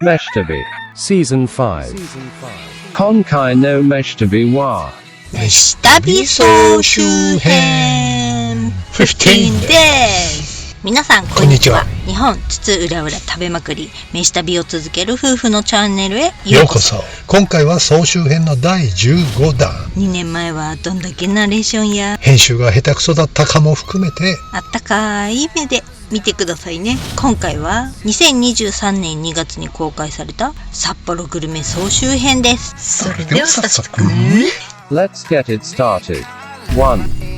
Meshtabi Season 5. 今回のMeshtabiは飯旅総集編15です。皆さんこんにちは。日本津々浦々食べまくり飯旅を続ける夫婦のチャンネルへようこそ。今回は総集編の第15弾。2年前はどんだけナレーションや編集が下手くそだったかも含めてあったかい目で見てくださいね。今回は2023年2月に公開された札幌グルメ総集編です。それでは早速Let's get it started. 1.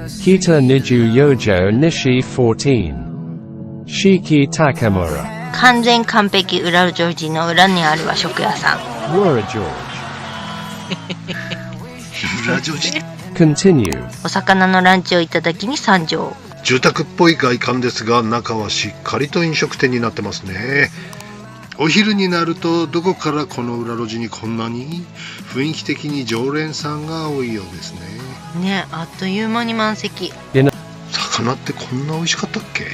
Kita Niju Yojo Nishi 14 Shiki Takamura 完全完璧裏ジョージの裏にある和食屋さん。 Wura George 裏ジョージ Continue お魚のランチをいただきに参上。住宅っぽい外観ですが中はしっかりと飲食店になってますね。お昼になるとどこからこの裏路地にこんなに雰囲気的に常連さんが多いようですね。ね、あっという間に満席。魚ってこんな美味しかったっけ？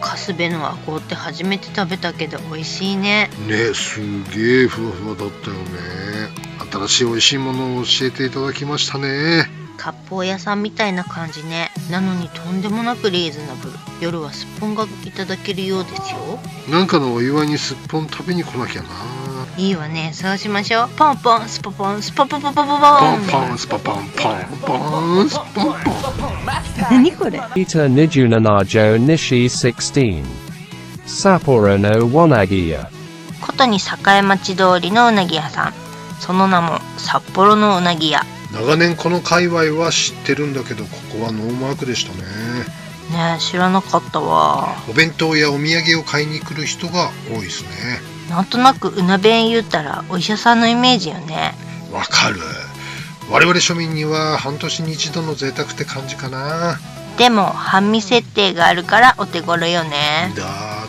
カスベのアコウって初めて食べたけど美味しいね。ね、すげえふわふわだったよね。新しい美味しいものを教えていただきましたね。割烹屋さんみたいな感じね。なのにとんでもなくリーズナブル。夜はすっぽんがいただけるようですよ。なんかのお祝いにすっぽん食べに来なきゃな。いいわね、そうしましょう。ポンポンスポポンスポポポポポポン。ポンポンスポポンポンポンスポンポン。何これ？ Kita Nijunanajo Nishi 16 Sapporo no Wanagiya ことに栄町通りのうなぎ屋さん。その名も札幌のうなぎ屋。長年この界隈は知ってるんだけどここはノーマークでしたね。ねえ、知らなかったわ。お弁当やお土産を買いに来る人が多いですね。なんとなくうな弁言ったらお医者さんのイメージよね。わかる。我々庶民には半年に一度の贅沢って感じかな。でも半身設定があるからお手頃よね。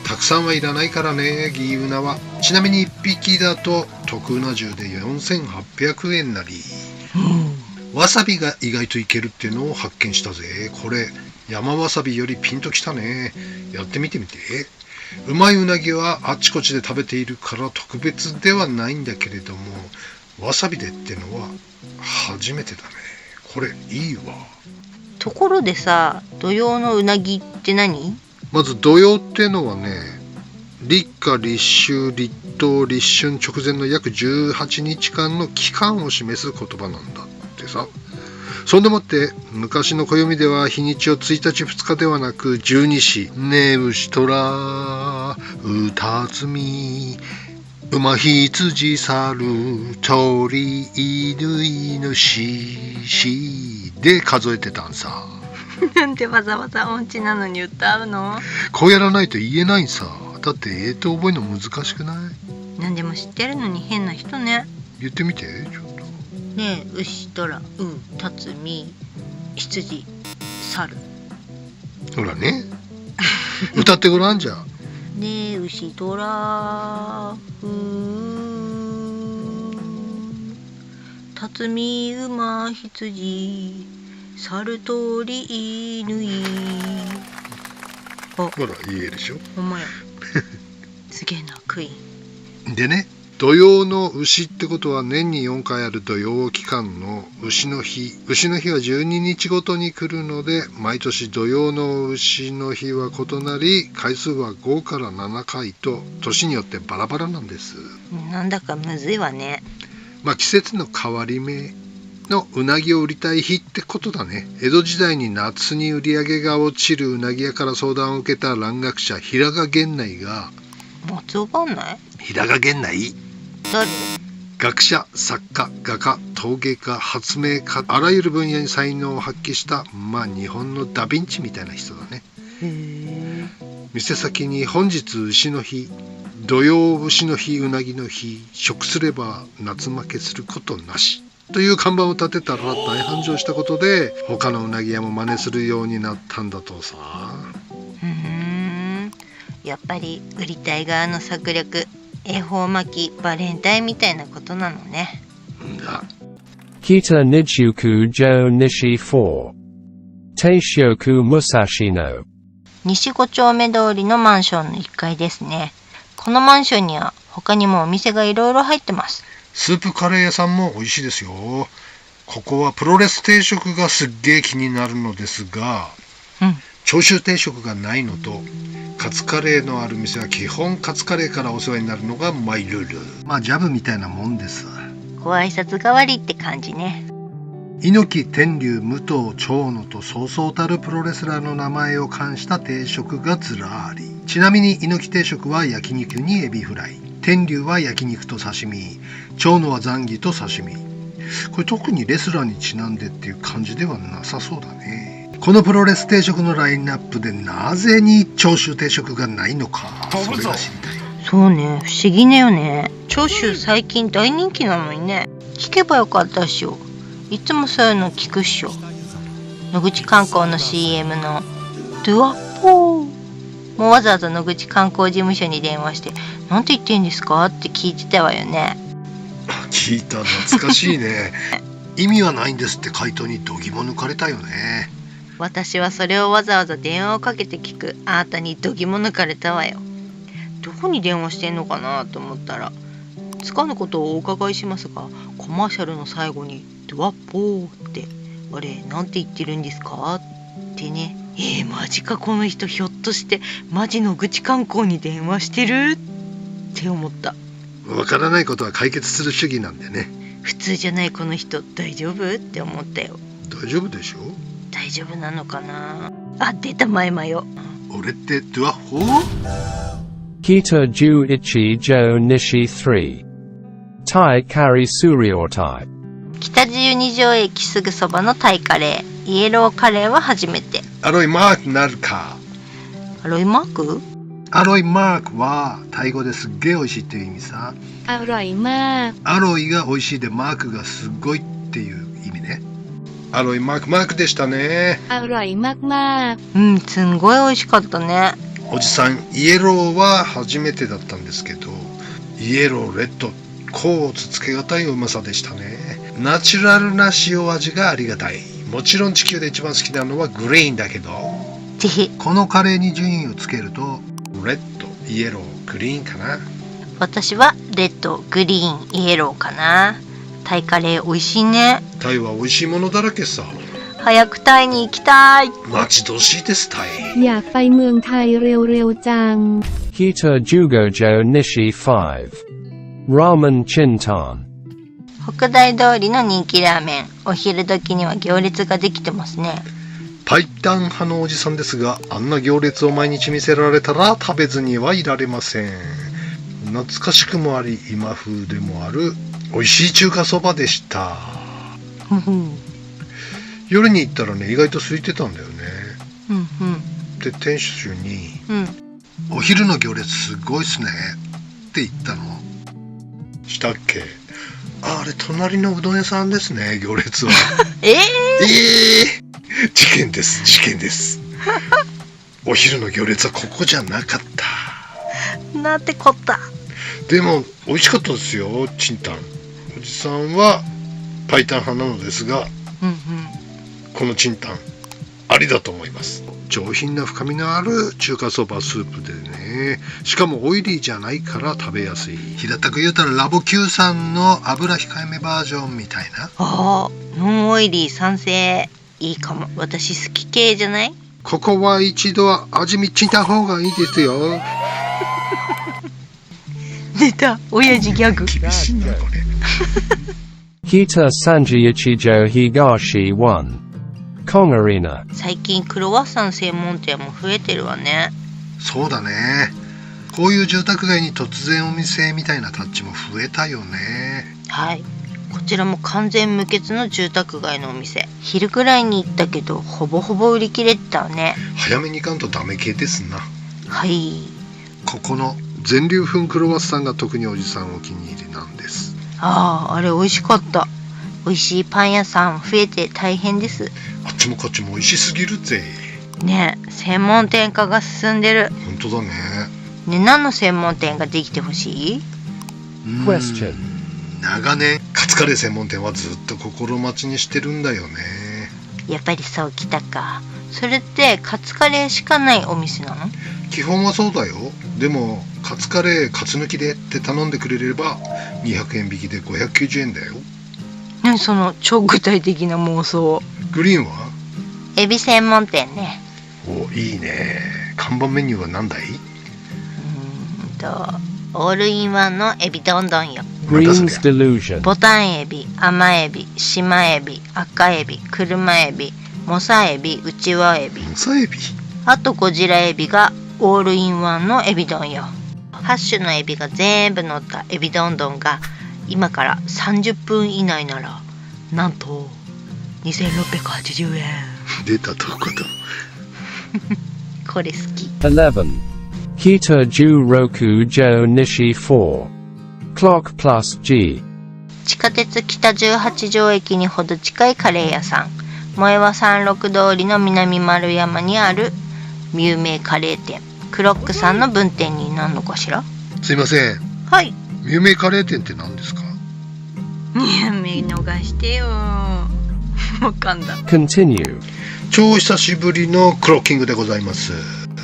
たくさんはいらないからね、ギーウナは。ちなみに1匹だと特うな重で4800円なり、わさびが意外といけるっていうのを発見したぜ。これ山わさびよりピンときたね。やってみてみて。うまいうなぎはあっちこっちで食べているから特別ではないんだけれども、わさびでってのは初めてだね。これいいわ。ところでさ、土曜のうなぎって何？まず土曜ってのはね、立夏立秋立冬立春直前の約18日間の期間を示す言葉なんだってさ。そんでもって昔の暦では日にちを1日2日ではなく十二支ねうしとらうたつみ馬羊猿鳥犬犬しで数えてたんさ。なんでわざわざ音痴なのに歌うの？こうやらないと言えないんさ。だって覚えるの難しくない？何でも知ってるのに変な人ね。言ってみてちょっと。ねえ、牛とらうたつみ羊猿。ほらね歌ってごらんじゃ。ねえ、牛とらたつみ馬羊猿鳥犬ほら言えるでしょ。ほんまやすげえな、クイーンでね、土用の牛ってことは年に4回ある土用期間の牛の日。牛の日は12日ごとに来るので、毎年土用の牛の日は異なり、回数は5から7回と年によってバラバラなんです。なんだかむずいわね。季節の変わり目のうなぎを売りたい日ってことだね。江戸時代に夏に売り上げが落ちるうなぎ屋から相談を受けた蘭学者平賀源内が、松尾番内？平賀源内誰？学者、作家、画家、陶芸家、発明家、あらゆる分野に才能を発揮した日本のダヴィンチみたいな人だね。店先に本日牛の日、土曜牛の日、うなぎの日、食すれば夏負けすることなしという看板を立てたら大繁盛したことで、他のうなぎ屋も真似するようになったんだとさ。やっぱり売りたい側の策略、恵方巻きバレンタインみたいなことなのね。Kita Nijuku Jo Nishi 4 Teishoku Musashi no 西5丁目通りのマンションの1階ですね。このマンションには他にもお店がいろいろ入ってます。スープカレー屋さんも美味しいですよ。ここはプロレス定食がすっげー気になるのですが、長州定食がないのと、カツカレーのある店は基本カツカレーからお世話になるのがマイルール。まあジャブみたいなもんです。ご挨拶代わりって感じね。猪木、天竜、武藤、長野とそうそうたるプロレスラーの名前を冠した定食がずらり。ちなみに猪木定食は焼肉にエビフライ、天竜は焼肉と刺身、長野はザンギと刺身。これ特にレスラーにちなんでっていう感じではなさそうだね。このプロレス定食のラインナップでなぜに長州定食がないのか、それが知りたい。そうね、不思議だよね。長州最近大人気なのにね。聞けばよかったっしょ。いつもそういうの聞くっしょ。野口観光の CM のドゥアッポーもうわざわざ野口観光事務所に電話してなんて言ってんですかって聞いてたわよね。聞いた、懐かしいね。意味はないんですって回答に度肝抜かれたよね。私はそれをわざわざ電話をかけて聞くあなたに度肝抜かれたわよ。どこに電話してんのかなと思ったら、つかぬことをお伺いしますが、コマーシャルの最後にドアッポーってあれなんて言ってるんですかってね。マジか、この人ひょっとしてマジの口観光に電話してるって思った。わからないことは解決する主義なんでね。普通じゃないこの人大丈夫って思ったよ。大丈夫でしょ。大丈夫なのかな。あ、出たマイマよ。俺ってドアホーKita Ju Ichi Jo Nishi 3 Thai Curry Suryotai。 北十二条駅すぐそばのタイカレー、イエローカレーは初めて。アロイマークなるか。アロイマーク？アロイマークはタイ語ですっげえ美味しいっていう意味さ。アロイマーク。アロイが美味しいでマークがすごいっていう意味ね。アロイマークでしたね。アロイマーク。すんごい美味しかったね。おじさん、イエローは初めてだったんですけど、イエロー、レッド、甲乙つけがたいうまさでしたね。ナチュラルな塩味がありがたい。もちろん地球で一番好きなのはグリーンだけど、ぜひこのカレーに順位をつけるとレッド、イエロー、グリーンかな。私はレッド、グリーン、イエローかな。タイカレー美味しいね。タイは美味しいものだらけさ。早くタイに行きたい。待ち遠しいですタイ。อยากไปเมืองไทยเร็วๆจัง Kita Jugojo Nishi 5 Ramen Chintan。 北大通りの人気ラーメン、お昼時には行列ができてますね。パイタン派のおじさんですが、あんな行列を毎日見せられたら食べずにはいられません。懐かしくもあり今風でもある美味しい中華そばでした。夜に行ったらね、意外と空いてたんだよね。で店主に、お昼の行列すごいっすねって言ったの。したっけ。あれ隣のうどん屋さんですね、行列は。事件ですお昼の行列はここじゃなかった。なんてこった。でも美味しかったですよ、チンタン。おじさんはパイタン派なのですが、このチンタンありだと思います。上品な深みのある中華そばスープでね、しかもオイリーじゃないから食べやすい。平たく言うたらラボ Q さんの油控えめバージョンみたいな。ノンオイリー賛成。いいかも。私好き系じゃない？ここは一度は味見した方がいいですよ。出た、親父ギャグ。厳しいなこれ。Kita Sanji Ichijo Higashi 1 Kong Arena。 最近クロワッサン専門店も増えてるわね。そうだね。こういう住宅街に突然お店みたいなタッチも増えたよね。はい、こちらも完全無欠の住宅街のお店。昼ぐらいに行ったけどほぼほぼ売り切れてたわね。早めに行かんとダメ系ですな。はい。ここの全粒粉クロワッサンが特におじさんお気に入りなんです。あれ美味しかった。美味しいパン屋さん増えて大変です。あっちもこっちも美味しすぎるぜ。ね、専門店化が進んでる。本当だね。何の専門店ができてほしい？ Question。 長年カツカレー専門店はずっと心待ちにしてるんだよね。やっぱりそうきたか。それってカツカレーしかないお店なの？基本はそうだよ。でもカツカレーカツ抜きでって頼んでくれれば200円引きで590円だよ。何その超具体的な妄想。グリーンは？エビ専門店ね。お、いいね。看板メニューは何だい？オールインワンのエビどんどんよ。 Green's Delusion. ボタンエビ、甘エビ、島エビ、赤エビ、車エビ、モサエビ、ウチワエビ、モサエビ？あとゴジラエビがオールインワンのエビ丼よ。8種のエビが全部乗ったエビ丼丼が今から30分以内ならなんと2680円。出たとこと。これ好き。11. Kita Ju Roku Jo Nishi 4. Clock plus G. 地下鉄北18条駅にほど近いカレー屋さん、萌和三六通りの南丸山にある有名カレー店クロックさんの分店になるのかしら。すいません。はい。有名カレー店って何ですか？見逃してよ。わかんだ。Continue. 超久しぶりのクロッキングでございます。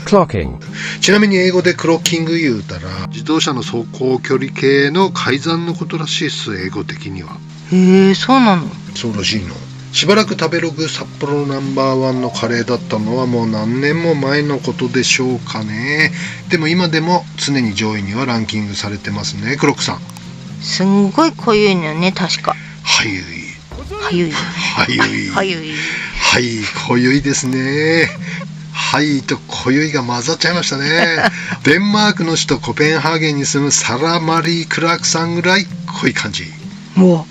Clocking. ちなみに英語でクロッキング言うたら自動車の走行距離計の改ざんのことらしいっす、英語的には。へえ、そうなの？そうらしいの。しばらく食べログ札幌ナンバーワンのカレーだったのはもう何年も前のことでしょうかね。でも今でも常に上位にはランキングされてますね、クロックさん。すんごい濃ゆいのよね、確か。はゆい。はゆい。はゆい。はゆい。はい、濃ゆいですね。はいと濃ゆいが混ざっちゃいましたね。デンマークの首都コペンハーゲンに住むサラ・マリー・クラークさんぐらい濃い感じ。もう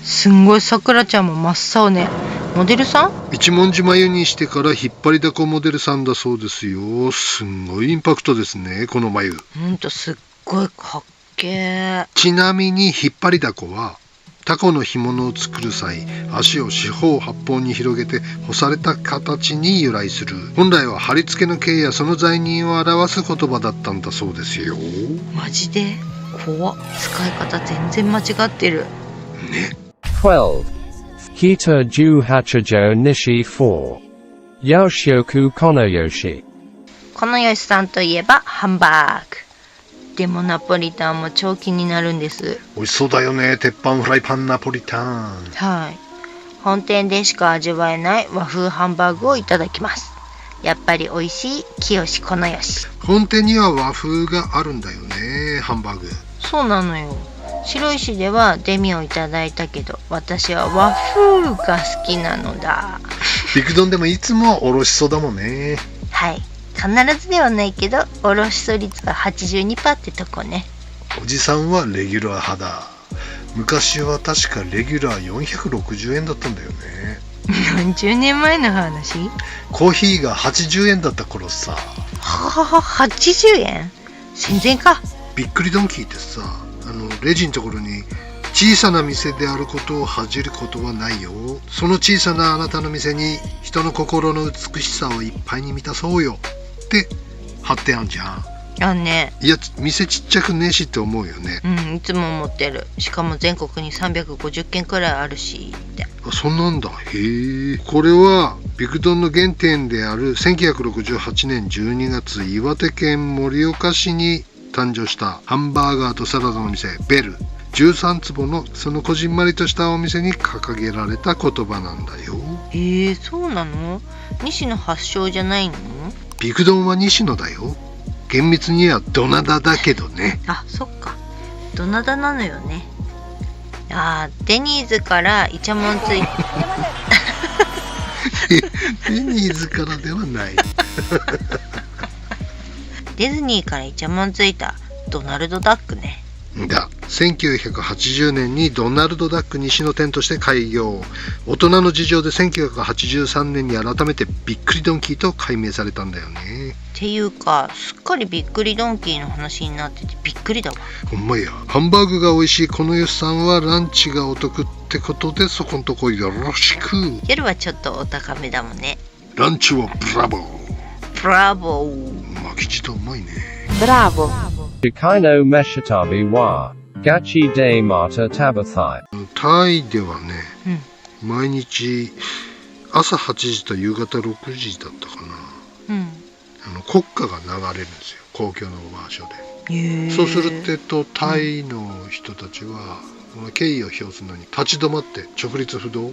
すんごい、さくらちゃんも真っ青ね。モデルさん？一文字眉にしてから引っ張りだこモデルさんだそうですよ。すんごいインパクトですね、この眉。すっごいかっけー。ちなみに引っ張りだこはタコの干物を作る際、足を四方八方に広げて干された形に由来する。本来は貼り付けの刑やその罪人を表す言葉だったんだそうですよ。マジで怖っ。使い方全然間違ってるね。12. Kita Ju Hachijo Nishi 4. Yoshioku Konoyoshi. このよしさんといえばハンバーグ。でもナポリタンも超気になるんです。美味しそうだよね、鉄板フライパンナポリタン。はい。本店でしか味わえない和風ハンバーグをいただきます。やっぱり美味しい清このよし。本店には和風があるんだよね、ハンバーグ。そうなのよ。白石ではデミをいただいたけど、私は和風が好きなのだ。ビクドンでもいつもおろしそだもんね。はい。必ずではないけど、おろしそ率が 82% ってとこね。おじさんはレギュラー派だ。昔は確かレギュラー460円だったんだよね。何十年前の話？コーヒーが80円だった頃さ。80円？戦前か。びっくりドンキーってさ、レジのところに小さな店であることを恥じることはないよ。その小さなあなたの店に人の心の美しさをいっぱいに満たそうよって貼ってあんじゃん。あんね。いや、店ちっちゃくねえしって思うよね。いつも思ってる。しかも全国に350軒くらいあるしって。あ、そんなんだ。へえ。これはビクドンの原点である1968年12月、岩手県盛岡市に誕生したハンバーガーとサラダの店ベル13坪のそのこじんまりとしたお店に掲げられた言葉なんだよ。へえ、そうなの？西野発祥じゃないの？ビクドンは西野だよ。厳密にはドナダだけどね。あ、そっか。ドナダなのよね。デニーズからイチャモンついデニーズからではない。ディズニーからイチャモンついたドナルドダックね。だ。1980年にドナルドダック西の店として開業。大人の事情で1983年に改めてびっくりドンキーと改名されたんだよね。っていうか、すっかりびっくりドンキーの話になっててびっくりだわ。ほんまや。ハンバーグが美味しいこのよしさんはランチがお得ってことで、そこんとこよろしく。夜はちょっとお高めだもんね。ランチはブラボー。ブラボー。巻き舌うまいね。ブラボー。Chikaino Meshitabi wa Gachi de Mata Tabathai。タイではね、毎日朝8時と夕方6時だったかな。国歌が流れるんですよ。公共の場所で。へえ。そうするとタイの人たちは、敬意を表すのに立ち止まって直立不動、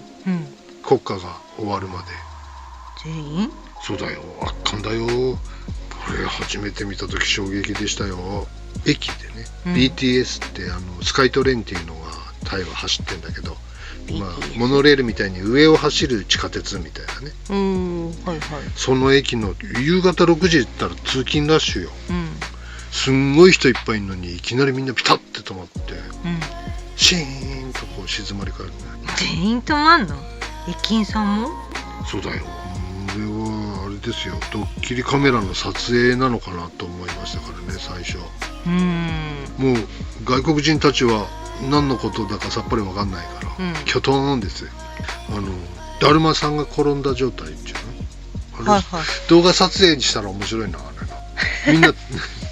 国歌が終わるまで。全員？そうだよ、圧巻だよ。これ初めて見た時衝撃でしたよ。駅でね、BTS ってスカイトレインっていうのがタイは走ってんだけど、モノレールみたいに上を走る地下鉄みたいなね。はいはい。その駅の夕方6時行ったら通勤ラッシュよ。すんごい人いっぱいいるのにいきなりみんなピタッて止まって、シーンとこう静まり返るね。全員止まんの？駅員さんも？そうだよ。これはあれですよ、ドッキリカメラの撮影なのかなと思いましたからね、最初。もう外国人たちは何のことだかさっぱり分かんないから、きょとんですよ。だるまさんが転んだ状態っていうの、動画撮影にしたら面白いな、あれな。みんな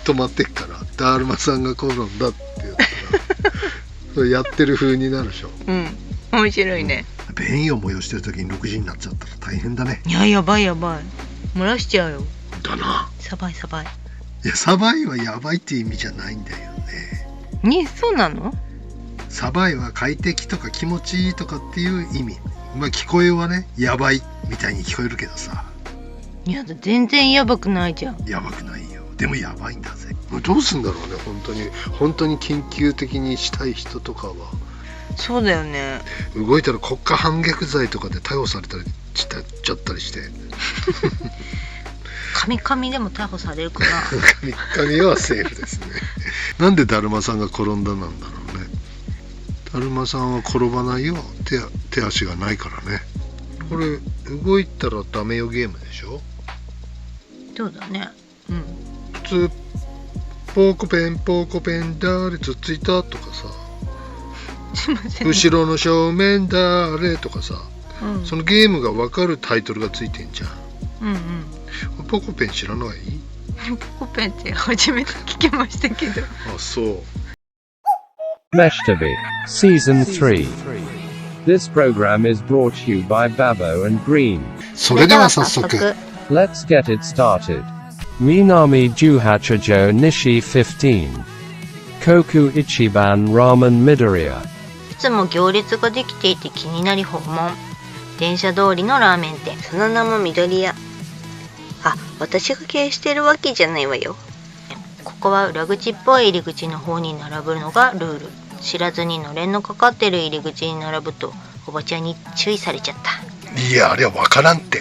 止まってっからだるまさんが転んだって言ったらそれやってる風になるでしょ。面白いね。便意を催してる時に6時になっちゃったら大変だね。いや、やばいやばい、漏らしちゃうよ。だな。サバイ。いや、サバイはやばいっていう意味じゃないんだよね。そうなの？サバイは快適とか気持ちいいとかっていう意味。聞こえはね、やばいみたいに聞こえるけどさ。いや、全然やばくないじゃん。やばくないよ。でもやばいんだぜ。どうすんだろうね、本当に緊急的にしたい人とかは。そうだよね。動いたら国家反逆罪とかで逮捕されたりしちゃったりして。カミでも逮捕されるかな。カミはセーフですね。なんでだるまさんが転んだなんだろうね。だるまさんは転ばないよ。手足がないからね。これ動いたらダメよゲームでしょ。そうだね。普通ポーコペン誰つっついたとかさ、後ろの正面誰とかさ、そのゲームが分かるタイトルがついてんじゃん。ポコペン知らない？ポコペンって初めて聞きましたけど。あ、そう。Meshtavi, Season 3. This program is brought to you by Babo and Green. それでは早速。Let's get it started. Minami Juhachijo Nishi 15. Koku Ichiban Ramen Midoriya. いつも行列ができていて気になり訪問。電車通りのラーメン店、その名も緑屋。私が経営してるわけじゃないわよ。ここは裏口っぽい入り口の方に並ぶのがルール。知らずにのれんのかかってる入り口に並ぶとおばちゃんに注意されちゃった。いや、あれは分からんって。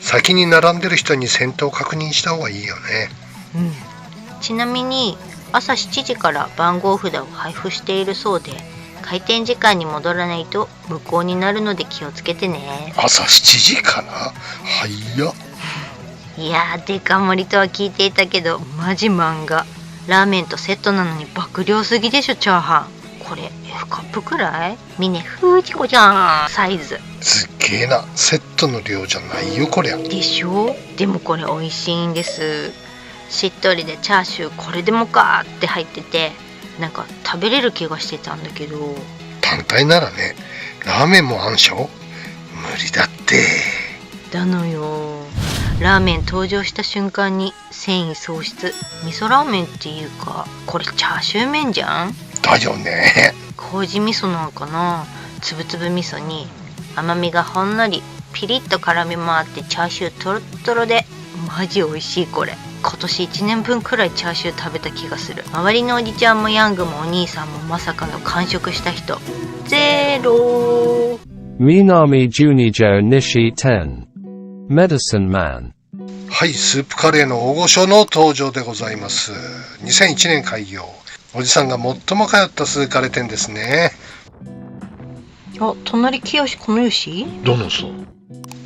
先に並んでる人に先頭確認した方がいいよね。ちなみに朝7時から番号札を配布しているそうで、開店時間に戻らないと無効になるので気をつけてね。朝7時かな？早っ。いやー、デカ盛りとは聞いていたけどマジ漫画。ラーメンとセットなのに爆量すぎでしょ。チャーハンこれ F カップくらい？峰フーチコちゃんサイズ。すっげえな。セットの量じゃないよこりゃ。でしょ。でもこれ美味しいんです。しっとりでチャーシューこれでもかって入ってて、なんか食べれる気がしてたんだけど。単体ならね。ラーメンもあんしょ？無理だって。だのよ。ラーメン登場した瞬間に繊維喪失。味噌ラーメンっていうかこれチャーシュー麺じゃん。だよね。麹味噌なんかな。つぶつぶ味噌に甘みがほんのり、ピリッと辛みもあってチャーシュートロットロでマジ美味しい。これ今年1年分くらいチャーシュー食べた気がする。周りのおじちゃんもヤングもお兄さんもまさかの完食した人ゼロ。Minami Junijo Nishi 10. Medicine Man. はい、スープカレーの大御所の登場でございます。2001年開業。おじさんが最も通ったスーカレー店ですね。隣清このよし。どのそう。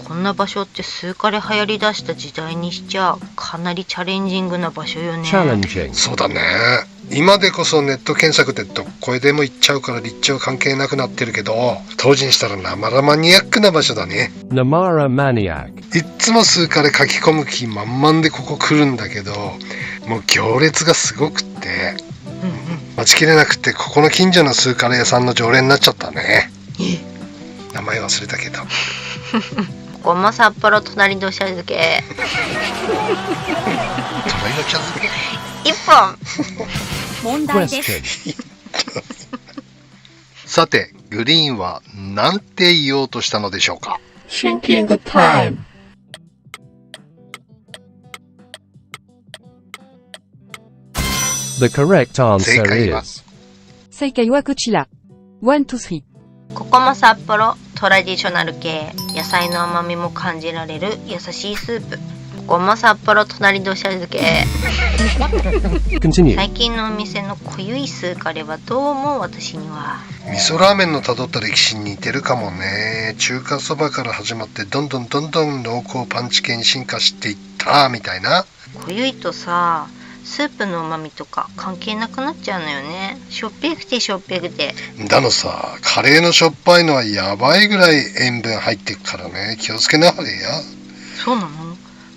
こんな場所ってスーカレー流行りだした時代にしちゃかなりチャレンジングな場所よね。そうだね。今でこそネット検索でどこへでも行っちゃうから立地は関係なくなってるけど、当時にしたらなまらマニアックな場所だね。Namara Maniac. いっつもスーカレー書き込む気満々でここ来るんだけど、もう行列がすごくって待ちきれなくて、ここの近所のスーカレー屋さんの常連になっちゃったね。名前忘れたけど。ここも札幌隣の茶漬け。隣の茶漬け。一本問題です。 Question. さて、グリーンは何て言おうとしたのでしょうか？ Thinking the time. The correct 正 answer 解は is 正解はこちら。1, 2, 3。ここも札幌トラディショナル系、野菜の甘みも感じられる優しいスープ。ここも札幌隣土砂漬け。 Continue. 最近のお店の濃ゆいスーカレーはどうも私には。味噌ラーメンの辿った歴史に似てるかもね。中華そばから始まってどんどん濃厚パンチ系に進化していったみたいな。濃ゆいとさ、スープの旨味とか関係なくなっちゃうのよね。しょっぺくてしょっぺくて。だのさ、カレーのしょっぱいのはやばいぐらい塩分入ってくからね、気をつけなはれや。そうなの？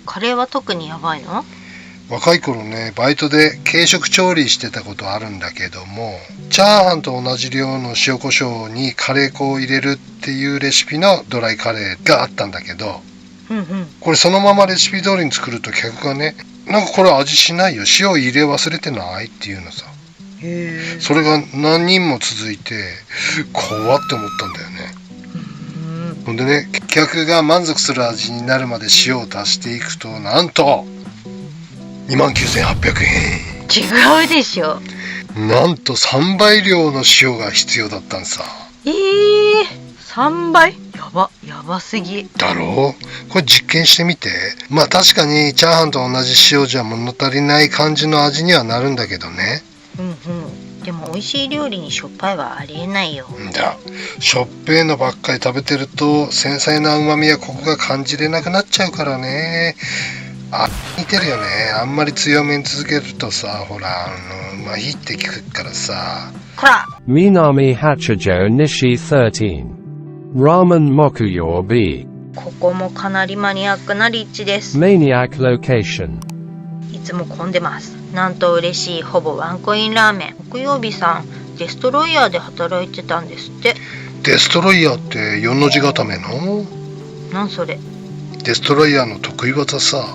カレーは特にやばいの？若い頃ね、バイトで軽食調理してたことあるんだけども、チャーハンと同じ量の塩コショウにカレー粉を入れるっていうレシピのドライカレーがあったんだけど、これそのままレシピ通りに作ると客がね、なんかこれ味しないよ、塩入れ忘れてないっていうのさ。それが何人も続いて怖って思ったんだよね。ほんでね、客が満足する味になるまで塩を足していくと、なんと 29,800 円。違うでしょ。なんと3倍量の塩が必要だったんさ。3倍？やばすぎ。だろう？これ実験してみて。まあ確かにチャーハンと同じ塩じゃ物足りない感じの味にはなるんだけどね。でも美味しい料理にしょっぱいはありえないよ。んだ、しょっぺーのばっかり食べてると繊細な旨味やコクが感じれなくなっちゃうからね。あ、似てるよね。あんまり強めに続けるとさ、ほら麻痺って聞くからさ。こら！ Minami Hachijo Nishi 13. Ramen Mokuyobi. ここもかなりマニアックな立地です。 Maniac location. いつも混んでます。なんと嬉しいほぼワンコインラーメン。木曜日さん、デストロイヤーで働いてたんですって。デストロイヤーって4の字固めの？なんそれ？デストロイヤーの得意技さ。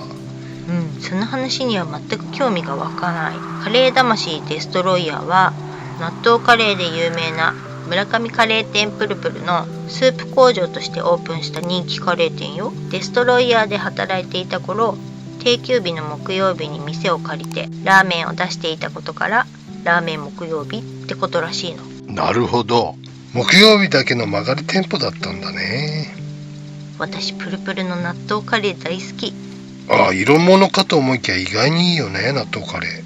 その話には全く興味が湧かない。カレー魂デストロイヤーは納豆カレーで有名な村上カレー店プルプルのスープ工場としてオープンした人気カレー店よ。デストロイヤーで働いていた頃、定休日の木曜日に店を借りてラーメンを出していたことからラーメン木曜日ってことらしいの。なるほど、木曜日だけの曲がり店舗だったんだね。私プルプルの納豆カレー大好き。ああ、色物かと思いきや意外にいいよね、納豆カレー。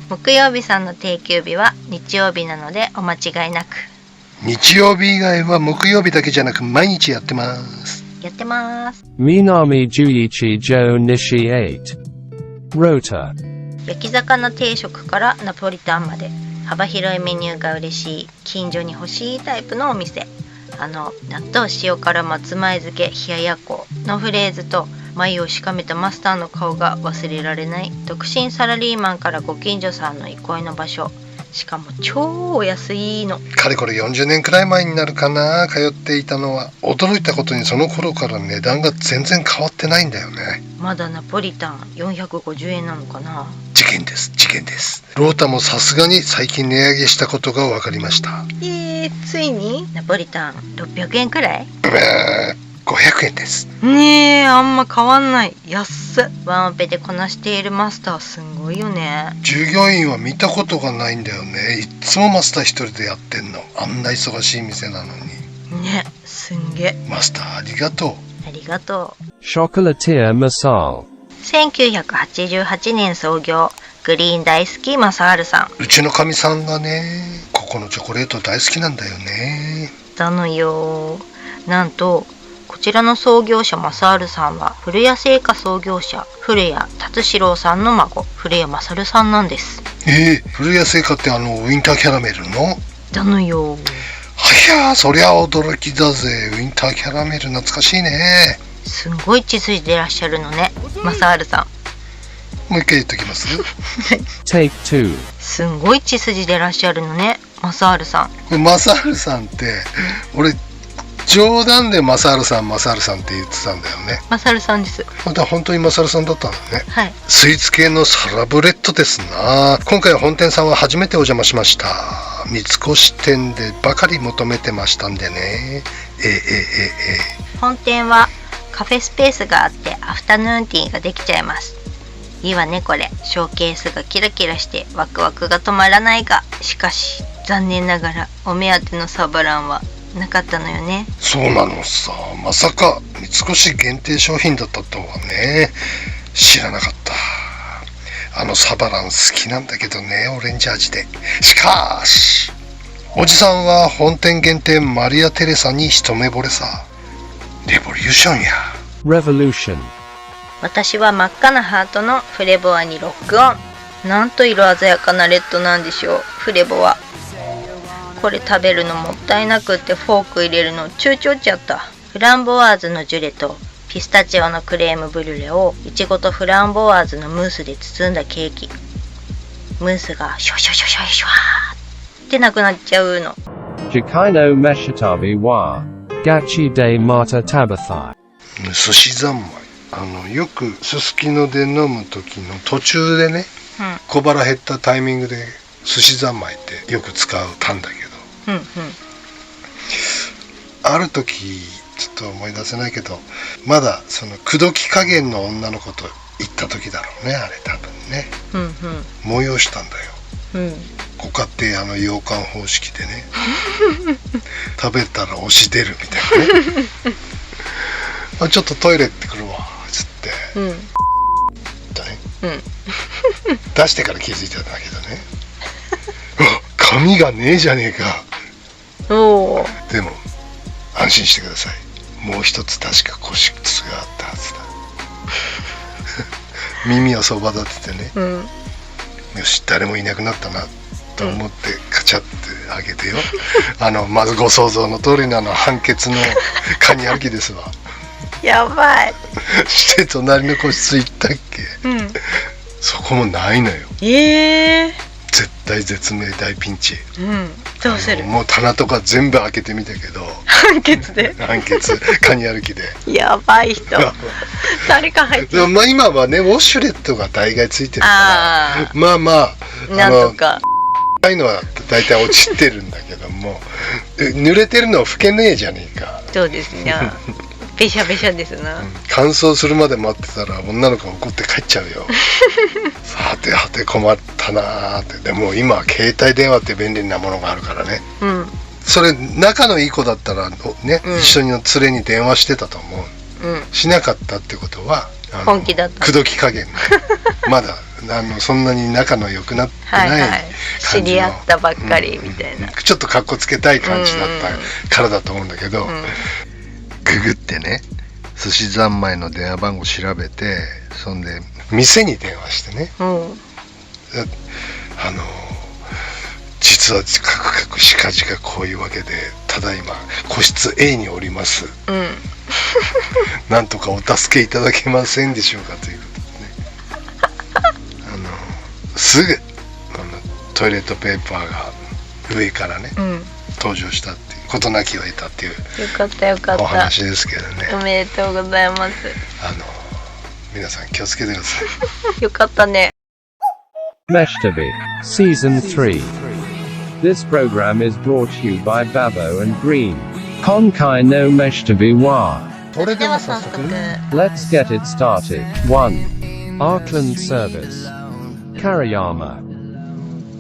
木曜日さんの定休日は日曜日なのでお間違いなく。日曜日以外は木曜日だけじゃなく毎日やってます。やってます。 Minami Juichi Jo Nishi 8. Rota. 焼き魚定食からナポリタンまで幅広いメニューが嬉しい近所に欲しいタイプのお店。納豆塩辛松前漬け冷ややっこのフレーズと眉をしかめたマスターの顔が忘れられない独身サラリーマンからご近所さんの憩いの場所。しかも超お安いの。かれこれ40年くらい前になるかな、通っていたのは。驚いたことにその頃から値段が全然変わってないんだよね。まだナポリタン450円なのかな。事件です。ロータもさすがに最近値上げしたことが分かりました。ついにナポリタン600円くらい？500円です。あんま変わんない。安っ。ワンオペでこなしているマスターすんごいよね。従業員は見たことがないんだよね。いっつもマスター一人でやってんの。あんな忙しい店なのにね。すんげ。マスターありがとう。ありがとう。 Chocolatier Masal. 1988年創業、グリーン大好きマサールさん。うちのかみさんがね、ここのチョコレート大好きなんだよね。だのよ。なんとこちらの創業者マサールさんは古谷製菓創業者古谷達四郎さんの孫古谷勝さんなんです。古谷製菓ってウィンターキャラメルの？だのよ。はやー、そりゃ驚きだぜ。ウィンターキャラメル懐かしいね。すんごい血筋でいらっしゃるのね、マサールさん。もう一回言っときます。Take 2. すんごい血筋でいらっしゃるのね、マサールさん。マサールさんって、俺冗談でマサルさんって言ってたんだよね。マサルさんです。本当にマサルさんだったんだね。はい。スイーツ系のサラブレッドですな。今回は本店さんは初めてお邪魔しました。三越店でばかり求めてましたんでね。本店はカフェスペースがあってアフタヌーンティーができちゃいます。いいわねこれ。ショーケースがキラキラしてワクワクが止まらないが、しかし残念ながらお目当てのサバランはなかったのよね。そうなのさ。まさか三越限定商品だったとはね。知らなかった。サバラン好きなんだけどね、オレンジ味で。しかしおじさんは本店限定マリア・テレサに一目惚れさ。レボリューションや。Revolution。私は真っ赤なハートのフレボアにロックオン。なんと色鮮やかなレッドなんでしょう、フレボア。これ食べるのもったいなくってフォーク入れるの躊躇っちゃった。フランボワーズのジュレとピスタチオのクレームブリュレをいちごとフランボワーズのムースで包んだケーキ。ムースがシュワシュワシュワシュワシュワーってなくなっちゃうの。Jikaino Meshitabi wa Gachi de Mata Tabathai。寿司三昧。よくすすきので飲む時の途中でね、小腹減ったタイミングで寿司三昧ってよく使ったんだけど、ある時ちょっと思い出せないけど、まだその口説き加減の女の子と行った時だろうね、あれ多分ね、催したんだよ、ご家庭洋館方式でね食べたら押し出るみたいなねちょっとトイレ行ってくるわつって、出してから気づいたんだけどね髪がねえじゃねえか。でも安心してください、もう一つ確か個室があったはずだ耳をそば立ててね、よし誰もいなくなったなと思ってカチャってあげてよまずご想像の通りの判決のカニ歩きですわやばいして隣の個室行ったっけ、そこもないのよ。絶対絶命大ピンチ。どうする？もう棚とか全部開けてみたけど判決カニ歩きでやばい人誰か入ってる。今はねウォシュレットが大概ついてるからまあなんとかああいうのは大体落ちてるんだけども濡れてるのは拭けねえじゃねえか。そうですねべしゃべしゃですな、乾燥するまで待ってたら女の子が怒って帰っちゃうよさてはて困ったなーって。でも今は携帯電話って便利なものがあるからね、それ仲のいい子だったらね、一緒に連れに電話してたと思う、しなかったってことは本気だった、口説き加減まだそんなに仲の良くなってない感じの、知り合ったばっかりみたいな、ちょっとカッコつけたい感じだったからだと思うんだけど、ググってね寿司三昧の電話番号調べて、そんで店に電話してね、実はカクカクしかじかこういうわけでただいま個室 A におります、なんとかお助けいただけませんでしょうかということでねすぐトイレットペーパーが上からね、登場したっていう事なきを得たっていうよかったお話ですけどね。おめでとうございます。皆さん気をつけてください。よかったね。Meshtabi Season 3. This program is brought to you by Babo and Green. Konkai no Meshtabi wa. それでは早速 Let's get it started. 1. Arkland Service. Karayama.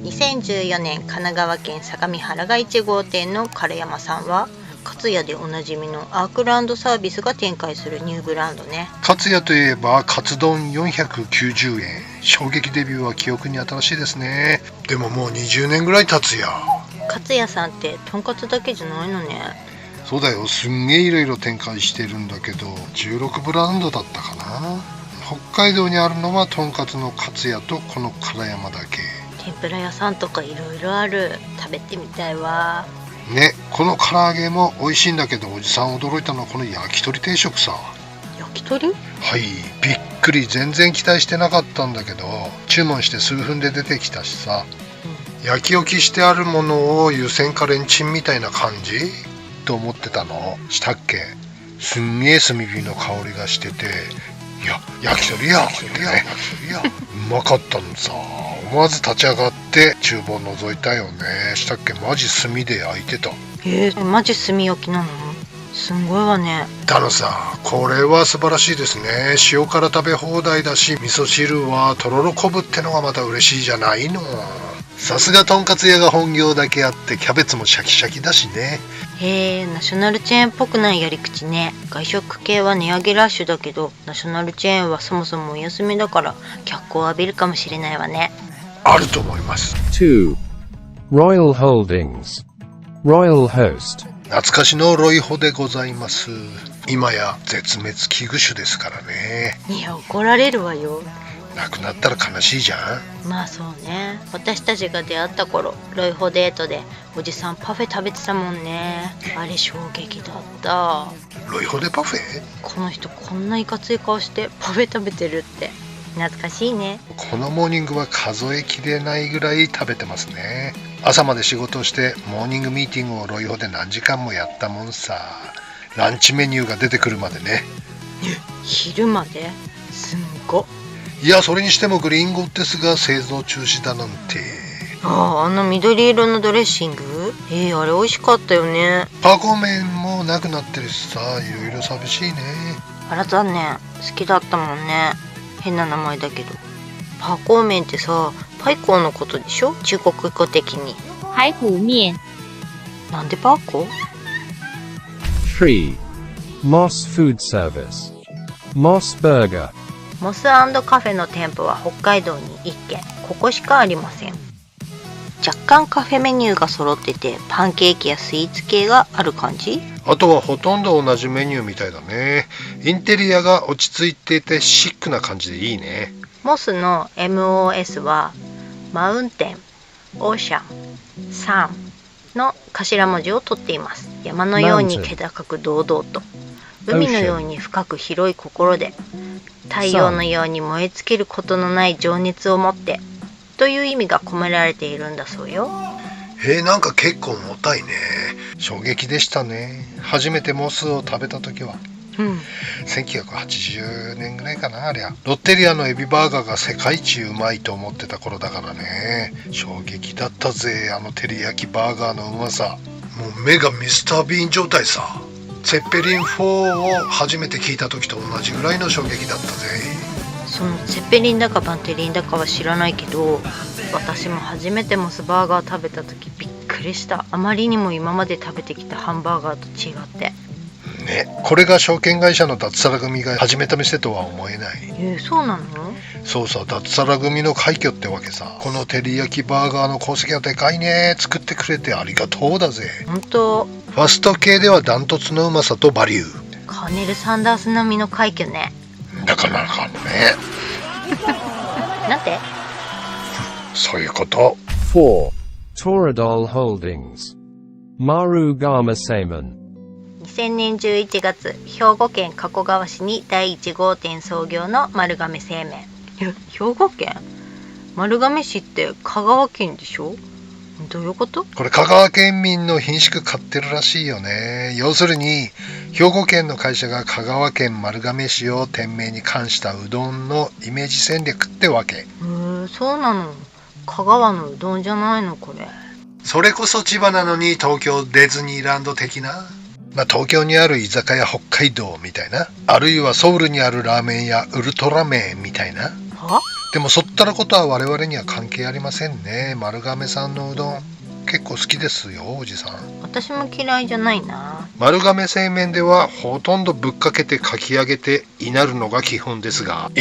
2014年神奈川県相模原が1号店の唐山さんは勝也でおなじみのアークランドサービスが展開するニューブランドね。勝也といえばカツ丼490円、衝撃デビューは記憶に新しいですね。でももう20年ぐらい経つや。勝也さんってとんかつだけじゃないのね。そうだよ、すんげえいろいろ展開してるんだけど16ブランドだったかな。北海道にあるのはとんかつの勝也とこの唐山だけ。天ぷら屋さんとかいろいろある。食べてみたいわね。この唐揚げも美味しいんだけど、おじさん驚いたのはこの焼き鳥定食さ。焼き鳥？はい、びっくり。全然期待してなかったんだけど注文して数分で出てきたしさ、焼き置きしてあるものを湯煎かレンチンみたいな感じ。と思ってたの。したっけ？すんげえ炭火の香りがしてて、いや、焼き鳥やってね、うまかったのさ。思わず立ち上がって厨房覗いたよね。したっけ？マジ炭で焼いてた。マジ炭焼きなの？すんごいわね。さ、これは素晴らしいですね。塩辛食べ放題だし、味噌汁はとろろ昆布ってのがまた嬉しいじゃないの。さすがとんかつ屋が本業だけあってキャベツもシャキシャキだしね。ナショナルチェーンっぽくないやり口ね。外食系は値上げラッシュだけど、ナショナルチェーンはそもそもお休みだから脚光を浴びるかもしれないわね。あると思います。2. Royal Holdings Royal Host。 懐かしのロイホでございます。今や絶滅危惧種ですからね。いや、怒られるわよ。なくなったら悲しいじゃん。まあそうね。私たちが出会った頃、ロイホデートでおじさんパフェ食べてたもんね。あれ衝撃だった。ロイホでパフェ？この人こんないかつい顔してパフェ食べてるって懐かしいね。このモーニングは数えきれないぐらい食べてますね。朝まで仕事をしてモーニングミーティングをロイホで何時間もやったもんさ。ランチメニューが出てくるまでね。昼まで？すんご。いや、それにしてもグリーンゴッテスが製造中止だなんて。あの緑色のドレッシング？あれ美味しかったよね。パコ麺もなくなってるしさ、いろいろ寂しいね。あら残念。好きだったもんね。変な名前だけど。パコ麺ってさ、パイコーのことでしょ？中国語的に。排骨面。なんでパコ3. Moss Food Service Moss Burger。 モス&カフェの店舗は北海道に1軒。ここしかありません。若干カフェメニューが揃ってて、パンケーキやスイーツ系がある感じ？あとはほとんど同じメニューみたいだね。インテリアが落ち着いていてシックな感じでいいね。モスの MOS はマウンテン、オーシャン、サンの頭文字を取っています。山のように気高く堂々と、海のように深く広い心で、太陽のように燃え尽きることのない情熱を持ってという意味が込められているんだそうよ。なんか結構重たいね。衝撃でしたね。初めてモスを食べた時は、1980年ぐらいかな。ありゃロッテリアのエビバーガーが世界一うまいと思ってた頃だからね。衝撃だったぜ、あの照り焼きバーガーのうまさ。もう目がミスタービーン状態さ。ツェッペリン4を初めて聞いた時と同じぐらいの衝撃だったぜ。そのツェッペリンだかバンテリンだかは知らないけど、私も初めてモスバーガー食べた時びっくりした。あまりにも今まで食べてきたハンバーガーと違ってね。これが証券会社の脱サラ組が始めた店とは思えない。そうなの？そうさ、脱サラ組の快挙ってわけさ。この照り焼きバーガーの功績はでかいね。作ってくれてありがとうだぜ。本当。ファスト系ではダントツのうまさとバリュー。カーネル・サンダース並みの快挙ね。なかなかね。なんて？そういうこと。4. Toradol Holdings Marugama Seiman。 2000年11月、兵庫県加古川市に第1号店創業の丸亀製麺。兵庫県？丸亀市って香川県でしょ？どういうこと？これ香川県民の品種買ってるらしいよね。要するに兵庫県の会社が香川県丸亀市を店名に冠したうどんのイメージ戦略ってわけ。そうなの。香川のうどんじゃないのこれ。それこそ千葉なのに東京ディズニーランド的な。東京にある居酒屋北海道みたいな。あるいはソウルにあるラーメン屋ウルトラ麺みたいな。でもそったらことは我々には関係ありませんね。丸亀さんのうどん結構好きですよ、おじさん。私も嫌いじゃないな。丸亀製麺ではほとんどぶっかけてかき揚げていなるのが基本ですが、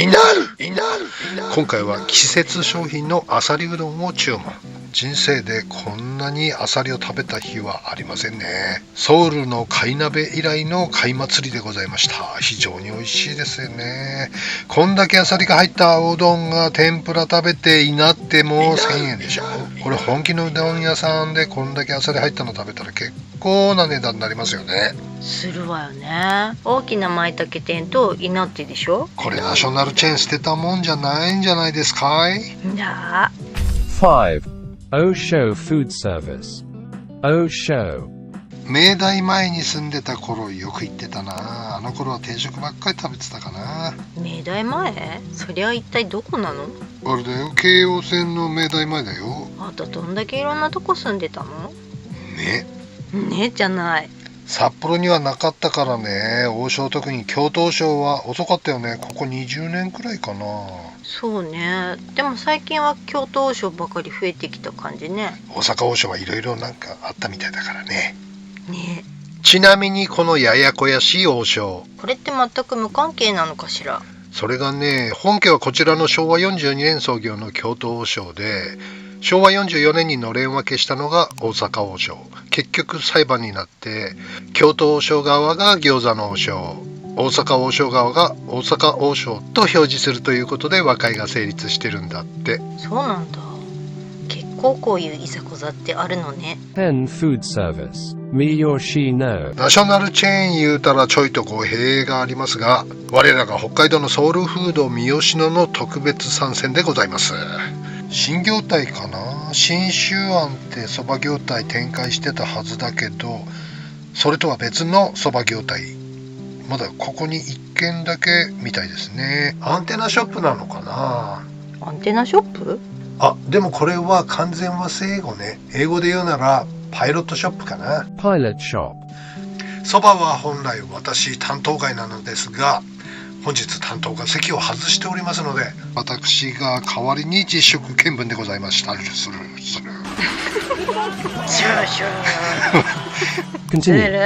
今回は季節商品のあさりうどんを注文。人生でこんなにあさりを食べた日はありませんね。ソウルの貝鍋以来の貝祭りでございました。非常に美味しいですよね。こんだけあさりが入ったおうどんが天ぷら食べていなっても1000円でしょ。これ本気のうどん屋さんでこんだけあさり入ったの食べたら結構な値段になりますよね。するわよね。大きな舞茸天といなってでしょ。これナショナルチェーン捨てたもんじゃないんじゃないですかい。5. Osho Food Service Osho。明大前に住んでた頃よく行ってたな。あの頃は定食ばっかり食べてたかな。明大前？そりゃ一体どこなの？あれだよ、京王線の明大前だよ。あんたどんだけいろんなとこ住んでたの？ね。ねじゃない。札幌にはなかったからね。王将、特に京都王将は遅かったよね。ここ20年くらいかな。そうね。でも最近は京都王将ばかり増えてきた感じね。大阪王将はいろいろなんかあったみたいだからね。ね。ちなみにこのややこやしい王将、これって全く無関係なのかしら？それがね、本家はこちらの昭和42年創業の京都王将で、昭和44年にのれん分けしたのが大阪王将。結局裁判になって京都王将側が餃子の王将、大阪王将側が大阪王将と表示するということで和解が成立してるんだって。そうなんだ。結構こういういざこざってあるのね。 Pen Food Service. Me or she no. ナショナルチェーン言うたらちょいと語弊がありますが、我らが北海道のソウルフード三好野の特別参戦でございます。新業態かな。信州庵ってそば業態展開してたはずだけど、それとは別のそば業態、まだここに1軒だけみたいですね。アンテナショップなのかな。アンテナショップ？あ、でもこれは完全和製英語ね。英語で言うならパイロットショップかな。 Pilot Shop. そばは本来私担当外なのですが、本日担当が席を外しておりますので、私が代わりに実食見分でございました。するシューシュー。ず Continue. るい。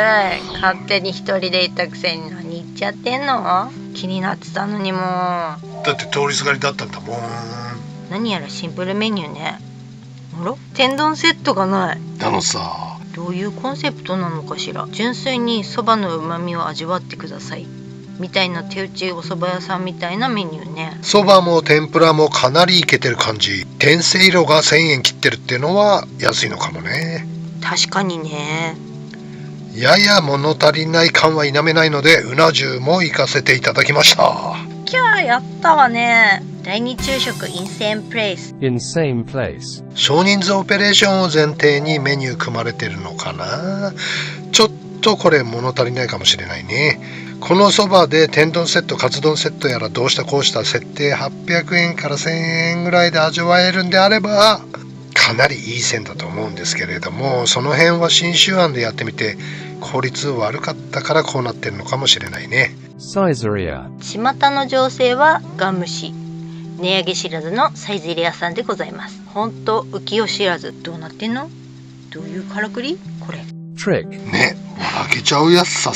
勝手に一人で行ったくせに何言っちゃってんの？気になってたのにもう。だって通りすがりだったんだもん。何やらシンプルメニューね。あら？天丼セットがない。だのさ、どういうコンセプトなのかしら。純粋にそばの旨味を味わってくださいみたいな手打ちお蕎麦屋さんみたいなメニューね。そばも天ぷらもかなりイケてる感じ。天せいろが1000円切ってるっていうのは安いのかもね。確かにね。やや物足りない感は否めないので、うな重も行かせていただきました。キャー、やったわね。第二昼食インセーンプレイス。 Insane place. 少人数オペレーションを前提にメニュー組まれてるのかな。ちょっとこれ物足りないかもしれないね。このそばで天丼セット、カツ丼セットやらどうしたこうした設定800円から1000円ぐらいで味わえるんであれば、かなりいい線だと思うんですけれども、その辺は信州庵でやってみて効率悪かったからこうなってるのかもしれないね。Caesarea. 巷の情勢はガン無視。値上げ知らずのサイゼリヤさんでございます。ほんと浮世知らず。どうなってんの？どういうからくり？これ Trick. ね、笑けちゃうやつさ。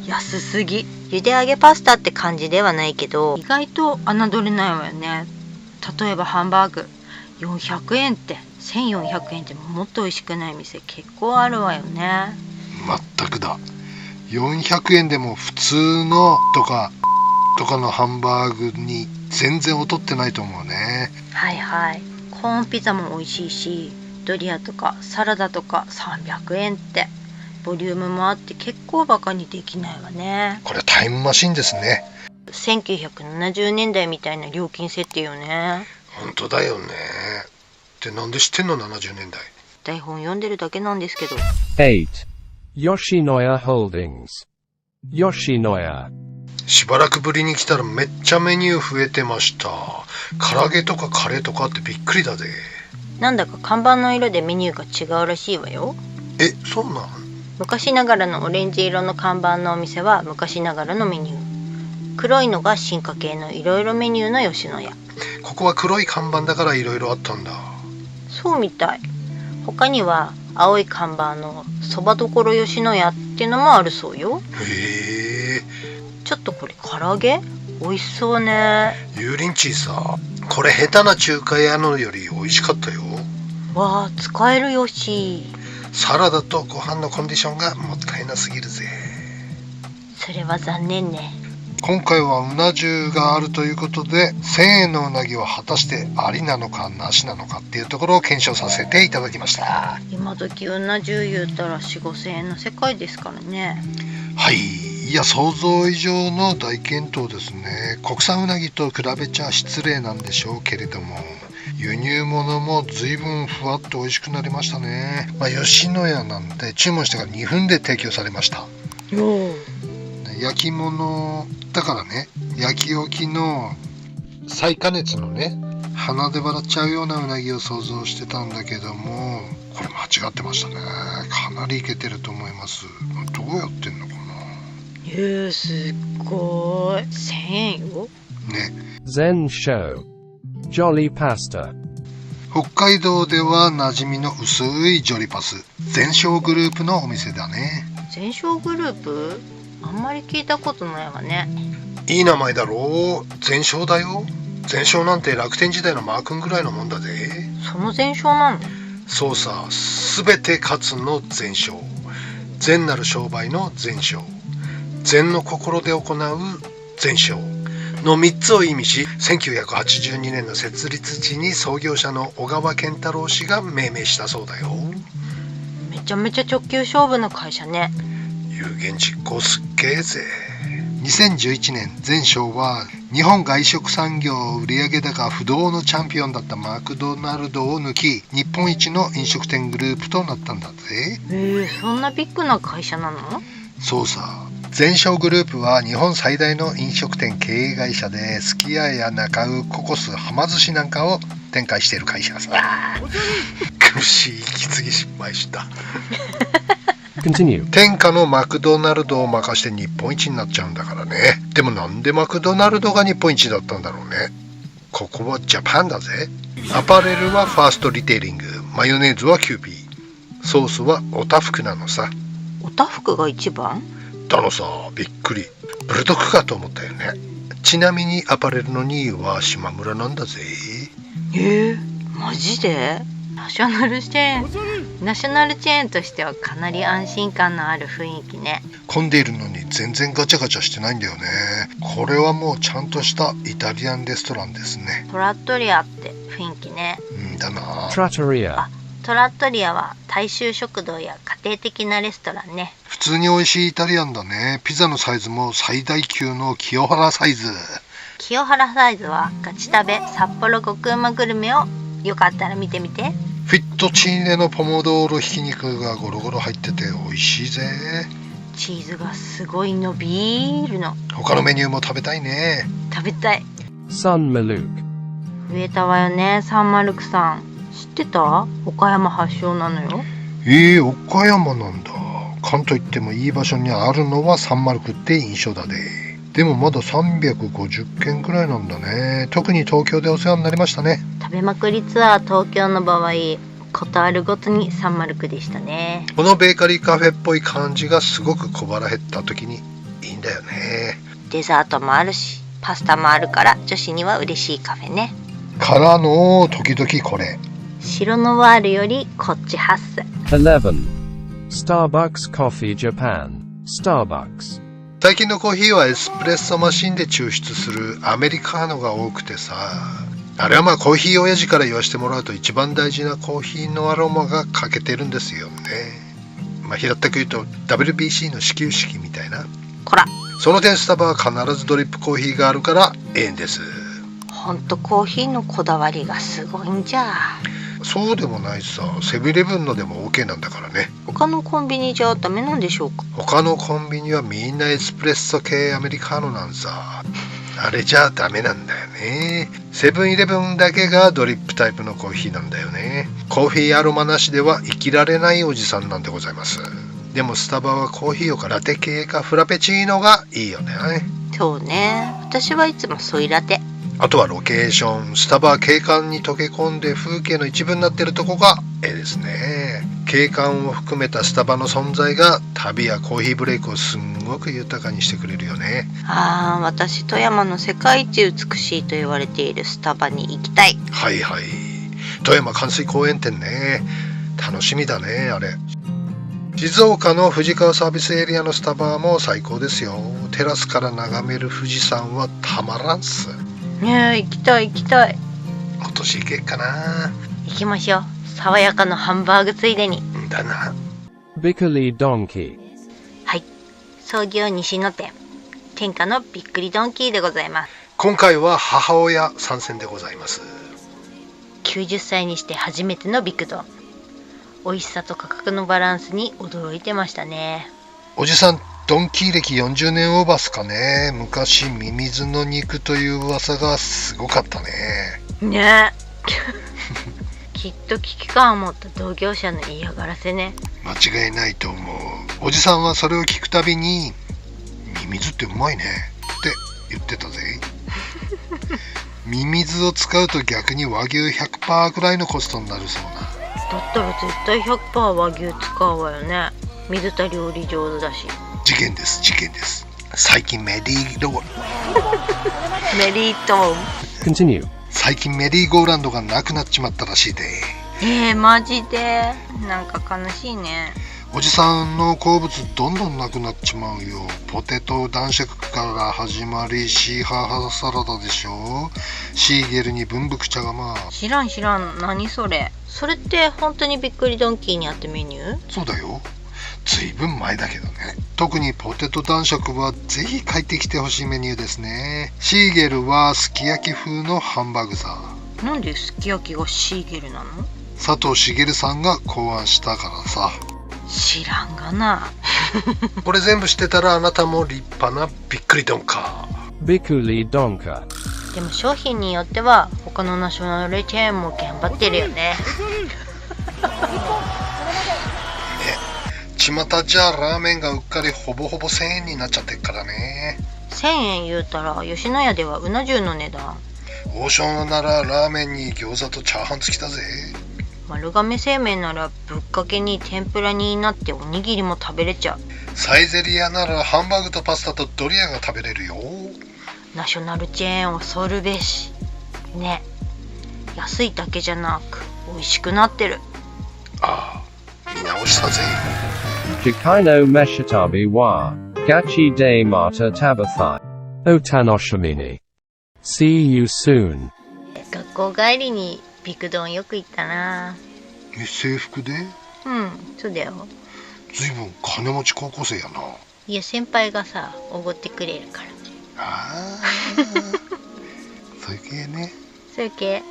安すぎ。茹で揚げパスタって感じではないけど、意外と侮れないわよね。例えばハンバーグ400円って1400円ってもっと美味しくない店結構あるわよね。全くだ。400円でも普通のとかのハンバーグに全然劣ってないと思うね。はいはい。コーンピザも美味しいし、ドリアとかサラダとか300円ってボリュームもあって結構バカにできないわね。これタイムマシンですね。1970年代みたいな料金設定よね。本当だよね。ってなんで知ってんの70年代。台本読んでるだけなんですけど。 8. Yoshinoya Holdings. Yoshinoya. しばらくぶりに来たらめっちゃメニュー増えてました。唐揚げとかカレーとかってびっくりだぜ。なんだか看板の色でメニューが違うらしいわよ。え、そうなん？昔ながらのオレンジ色の看板のお店は昔ながらのメニュー。黒いのが進化系のいろいろメニューの吉野家。ここは黒い看板だからいろいろあったんだ。そうみたい。他には青い看板のそばどころ吉野家っていうのもあるそうよ。へえ。ちょっとこれ唐揚げ美味しそうね。油淋鶏さ、これ下手な中華屋のより美味しかったよ。わあ、使えるよし。サラダとご飯のコンディションがもったいなすぎるぜ。それは残念ね。今回はうな重があるということで、1000円のうなぎは果たしてありなのかなしなのかっていうところを検証させていただきました。今時うな重言うたら 4,5,000 円の世界ですからね。はい、いや想像以上の大健闘ですね。国産うなぎと比べちゃ失礼なんでしょうけれども、輸入物も随分ふわっと美味しくなりましたね。吉野家なんで注文してから2分で提供されました。焼き物だからね、焼き置きの再加熱のね、鼻で笑っちゃうようなうなぎを想像してたんだけども、これ間違ってましたね。かなりいけてると思います。どうやってんのかな。すっごい。1000円よ。ね。Zen Show Jolly Pasta。 北海道では馴染みの薄いジョリパス、全商グループのお店だね。全商グループ？あんまり聞いたことないわね。いい名前だろう。全商だよ。全商なんて楽天時代のマー君ぐらいのもんだぜ。その全商なの？そうさ、すべて勝つの全商、善なる商売の全商、善の心で行う全商の3つを意味し、1982年の設立時に創業者の小川健太郎氏が命名したそうだよ。めちゃめちゃ直球勝負の会社ね。有言実行すっげえぜ。2011年、全商は日本外食産業売上高不動のチャンピオンだったマクドナルドを抜き、日本一の飲食店グループとなったんだぜ。そんなビッグな会社なの？そうさ。全商グループは日本最大の飲食店経営会社で、すき家や中尾、ココス、はま寿司なんかを展開している会社さ。苦しい息継ぎ失敗した。Continue。 天下のマクドナルドを任して日本一になっちゃうんだからね。でもなんでマクドナルドが日本一だったんだろうね。ここはジャパンだぜ。アパレルはファーストリテイリング、マヨネーズはキューピー、ソースはおたふくなのさ。おたふくが一番？だのさ、びっくり。ブルドックかと思ったよね。ちなみにアパレルの2位は島村なんだぜ。マジで？ナショナルチェーンとしてはかなり安心感のある雰囲気ね。混んでいるのに全然ガチャガチャしてないんだよね。これはもうちゃんとしたイタリアンレストランですね。トラットリアって雰囲気ね。だな。トラットリア。トラットリアは大衆食堂や家庭的なレストランね。普通に美味しいイタリアンだね。ピザのサイズも最大級の清原サイズ。清原サイズはガチ食べ札幌極うまグルメをよかったら見てみて。フィットチーネのポモドーロひき肉がゴロゴロ入ってて美味しいぜ。チーズがすごい伸びるの。他のメニューも食べたいね。食べたい。サンマルク。増えたわよね、サンマルクさん。知ってた？岡山発祥なのよ。岡山なんだ。関東行ってもいい場所にあるのはサンマルクって印象だね。でもまだ350件くらいなんだね。特に東京でお世話になりましたね。食べまくりツアー東京の場合、ことあるごとにサンマルクでしたね。このベーカリーカフェっぽい感じがすごく小腹減った時にいいんだよね。デザートもあるし、パスタもあるから女子には嬉しいカフェね。からの時々これ。白ノワールよりこっち発生。11. Starbucks Coffee Japan。 Starbucks。最近のコーヒーはエスプレッソマシンで抽出するアメリカーノが多くてさ、あれはまあコーヒー親父から言わせてもらうと一番大事なコーヒーのアロマが欠けてるんですよね。平ったく言うと WBC の始球式みたいな。こら、その点スタバは必ずドリップコーヒーがあるからええんです。ほんとコーヒーのこだわりがすごいんじゃ。そうでもないさ。セブンイレブンのでも OK なんだからね。他のコンビニじゃダメなんでしょうか？他のコンビニはみんなエスプレッソ系アメリカーノなんさ。あれじゃダメなんだよね。セブンイレブンだけがドリップタイプのコーヒーなんだよね。コーヒーアロマなしでは生きられないおじさんなんでございます。でもスタバはコーヒーをラテ系かフラペチーノがいいよね。そうね、私はいつもソイラテ。あとはロケーション。スタバは景観に溶け込んで風景の一部になってるとこがええですね。景観を含めたスタバの存在が旅やコーヒーブレイクをすんごく豊かにしてくれるよね。私富山の世界一美しいと言われているスタバに行きたい。はいはい、富山関水公園店ね。楽しみだねあれ。静岡の富士川サービスエリアのスタバも最高ですよ。テラスから眺める富士山はたまらんっすね。行きたい。今年行けっかな。行きましょう。爽やかなハンバーグついでに。だな。ビクリドンキー。はい、創業西野店、天下のびっくりドンキーでございます。今回は母親参戦でございます。90歳にして初めてのビクドン。美味しさと価格のバランスに驚いてましたね。おじさんドンキー歴40年オーバーっすかね。昔ミミズの肉という噂がすごかったね。ねきっと危機感を持った同業者の嫌がらせね。間違いないと思う。おじさんはそれを聞くたびにミミズってうまいねって言ってたぜ。ミミズを使うと逆に和牛 100% くらいのコストになるそうな。だったら絶対 100% 和牛使うわよね。水田料理上手だし。事件です。最近メリーゴーContinue. 最近メリーゴーランドがなくなっちまったらしいで。マジでなんか悲しいね。おじさんの好物どんどんなくなっちまうよ。ポテト男爵から始まりシーハーハサラダでしょ。シーゲルに文福茶がまあ。知らん何それ。それって本当にびっくりドンキーにあったメニュー？そうだよ。ずいぶん前だけどね。特にポテト男爵はぜひ帰ってきてほしいメニューですね。シーゲルはすき焼き風のハンバーグさ。なんですき焼きがシーゲルなの？佐藤茂さんが考案したからさ。知らんがな。これ全部知ってたらあなたも立派なびっくりドンカー。Bikuli Donka. でも商品によっては他のナショナルチェーンも頑張ってるよね。巷じゃラーメンがうっかりほぼほぼ1000円になっちゃってっからね。1000円言うたら吉野家ではうな重の値段。王将ならラーメンに餃子とチャーハン付きだぜ。丸亀製麺ならぶっかけに天ぷらになっておにぎりも食べれちゃう。サイゼリヤならハンバーグとパスタとドリアが食べれるよ。ナショナルチェーンを恐るべしね。安いだけじゃなく美味しくなってる。ああ、見直したぜ。Chikaino Meshitabi wa. Gachi de mata tabathai. Otanoshimini. See you soon. 学校帰りにビクドンよく行ったな。制服で？そうだよ。ずいぶん金持ち高校生やな。いや先輩がさおごってくれるから。ああそういう系ね。そういう系。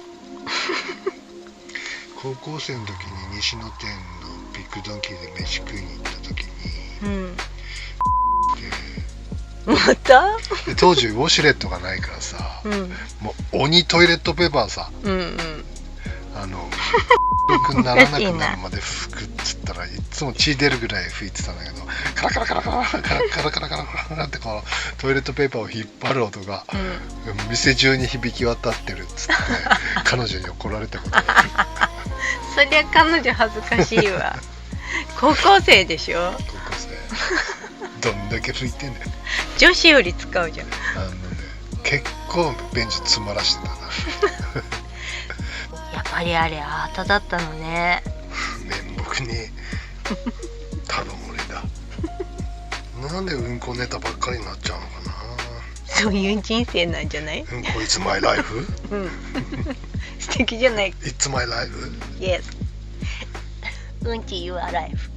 高校生の時に西野店のビッグドンキーで飯食いに行った時に、また？で当時ウォシュレットがないからさ、もう鬼トイレットペーパーさ、ならなくなるまで拭くっつったらいつも血出るぐらい拭いてたんだけど、カラカラカラカラカラカラカラカラカラカラってこうトイレットペーパーを引っ張る音が、店中に響き渡ってるっつって、彼女に怒られたことがある。そりゃ彼女恥ずかしいわ。高校生でしょ。高校生どんだけ拭いてんねん。女子より使うじゃん。結構ベンチ詰まらしてたな。やっぱりあれアートだったのね。面目ね。多分俺だ。なんでうんこネタばっかりになっちゃうのかな。そういう人生なんじゃない？うんこ It's my life？ 素敵じゃない？ It's my life？ Yes。うんち Your life。